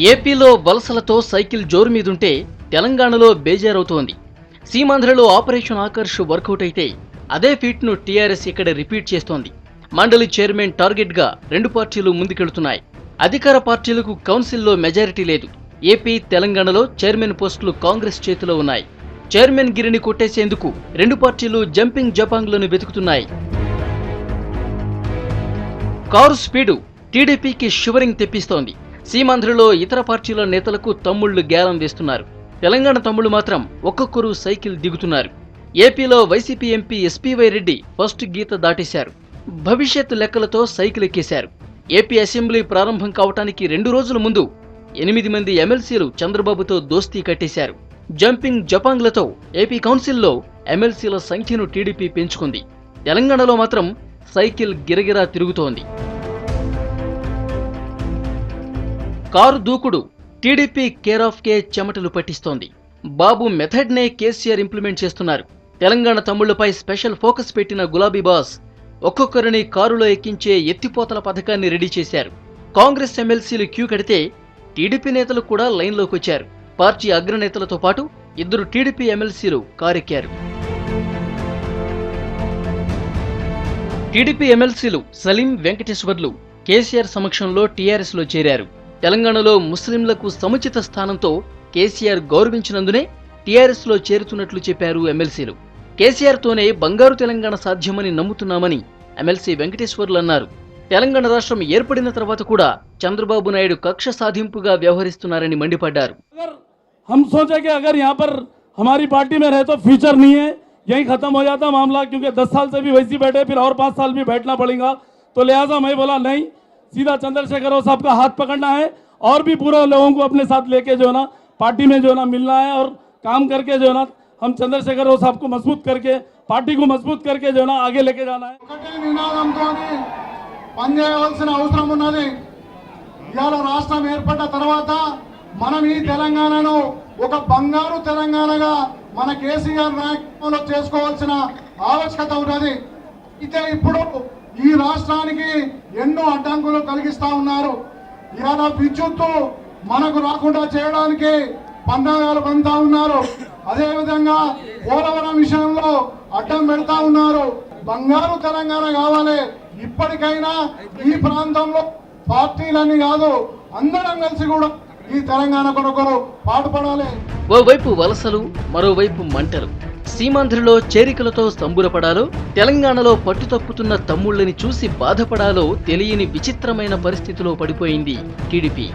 ఏపీలో వలసలతో సైకిల్ జోరు మీదుంటే తెలంగాణలో బేజారవుతోంది. సీమాంధ్రలో ఆపరేషన్ ఆకర్ష్ వర్కౌట్ అయితే అదే ఫీట్ను టీఆర్ఎస్ ఇక్కడ రిపీట్ చేస్తోంది. మండలి చైర్మన్ టార్గెట్గా రెండు పార్టీలు ముందుకెళ్తున్నాయి. అధికార పార్టీలకు కౌన్సిల్లో మెజారిటీ లేదు. ఏపీ, తెలంగాణలో చైర్మన్ పోస్టులు కాంగ్రెస్ చేతిలో ఉన్నాయి. చైర్మన్ గిరిని కొట్టేసేందుకు రెండు పార్టీలు జంపింగ్ జపాంగ్లను వెతుకుతున్నాయి. కారు స్పీడు టీడీపీకి షివరింగ్ తెప్పిస్తోంది. సీమాంధ్రలో ఇతర పార్టీల నేతలకు తమ్ముళ్లు గేలం వేస్తున్నారు. తెలంగాణ తమ్ముళ్లు మాత్రం ఒక్కొక్కరు సైకిల్ దిగుతున్నారు. ఏపీలో YCP MP SPY Reddy first గీత దాటేశారు. భవిష్యత్ లెక్కలతో సైకిల్ ఎక్కేశారు. ఏపీ అసెంబ్లీ ప్రారంభం కావటానికి 2 రోజుల ముందు 8 మంది ఎమ్మెల్సీలు చంద్రబాబుతో దోస్తీ కట్టేశారు. జంపింగ్ జపాంగ్లతో ఏపీ కౌన్సిల్లో ఎమ్మెల్సీల సంఖ్యను టీడీపీ పెంచుకుంది. తెలంగాణలో మాత్రం సైకిల్ గిరగిరా తిరుగుతోంది. కారు దూకుడు టీడీపీ కేర్ ఆఫ్ కే చెమటలు పట్టిస్తోంది. బాబు మెథడ్నే కేసీఆర్ ఇంప్లిమెంట్ చేస్తున్నారు. తెలంగాణ తమ్ముళ్లపై స్పెషల్ ఫోకస్ పెట్టిన గులాబీ బాస్ ఒక్కొక్కరిని కారులో ఎక్కించే ఎత్తిపోతల పథకాన్ని రెడీ చేశారు. కాంగ్రెస్ ఎమ్మెల్సీలు క్యూ కడితే టీడీపీ నేతలు కూడా లైన్లోకి వచ్చారు. పార్టీ అగ్రనేతలతో పాటు 2 టీడీపీ ఎమ్మెల్సీలు కారెక్కారు. టీడీపీ ఎమ్మెల్సీలు సలీం, వెంకటేశ్వర్లు కేసీఆర్ సమక్షంలో టీఆర్ఎస్లో చేరారు. తెలంగాణలో ముస్లింలకు సముచిత స్థానంతో కేసీఆర్ గౌరవించినందునే టీఆర్ఎస్లో చేరుతున్నట్లు చెప్పారు ఎమ్మెల్సీలు. కేసీఆర్తోనే బంగారు తెలంగాణ సాధ్యమని నమ్ముతున్నామని ఎమ్మెల్సీ వెంకటేశ్వర్లు అన్నారు. తెలంగాణ రాష్ట్రం ఏర్పడిన తర్వాత కూడా చంద్రబాబు నాయుడు కక్ష సాధింపుగా వ్యవహరిస్తున్నారని మండిపడ్డారు. हम सोचे कि अगर यहाँ पर हमारी पार्टी में रहे तो फ्यूचर नहीं है, यही खत्म हो जाता मामला, क्योंकि 10 साल से भी वैसी बैठे, फिर और 5 साल भी बैठना पड़ेगा। तो लिहाजा मैं बोला नहीं, सीधा चंद्रशेखर राव साहब का हाथ पकड़ना है और भी पूरे लोगों को अपने साथ लेके जो है ना पार्टी में जो है ना मिलना है और काम करके जो है ना हम चंद्रशेखर राव साहब को मजबूत करके पार्टी को मजबूत करके जो है ना आगे लेके जाना है. పనిచేయవలసిన అవసరం ఉన్నది. ఇవాళ రాష్ట్రం ఏర్పడ్డ తర్వాత మనం ఈ తెలంగాణను ఒక బంగారు తెలంగాణగా మన కేసీఆర్ నాయకత్వంలో చేసుకోవాల్సిన ఆవశ్యకత ఉన్నది. అయితే ఇప్పుడు ఈ రాష్ట్రానికి ఎన్నో అడ్డంకులు కలిగిస్తా ఉన్నారు. ఇవాళ విద్యుత్తు మనకు రాకుండా చేయడానికి పన్నాగాలు పంతా ఉన్నారు. అదేవిధంగా పోలవరం విషయంలో అడ్డం పెడతా ఉన్నారు. బంగారు తెలంగాణ కావాలి. ఇప్పటికైనా ఈ ప్రాంతంలో పార్టీలన్నీ కాదు, అందరం కలిసి కూడా ఈ తెలంగాణ కొరకు పాటుపడాలి. ఓవైపు వలసలు, మరోవైపు మంటలు. సీమాంధ్రలో చేరికలతో సంబురపడాలో, తెలంగాణలో పట్టుతప్పుతున్న తమ్ముళ్ళని చూసి బాధపడాలో తెలియని విచిత్రమైన పరిస్థితిలో పడిపోయింది టీడీపీ.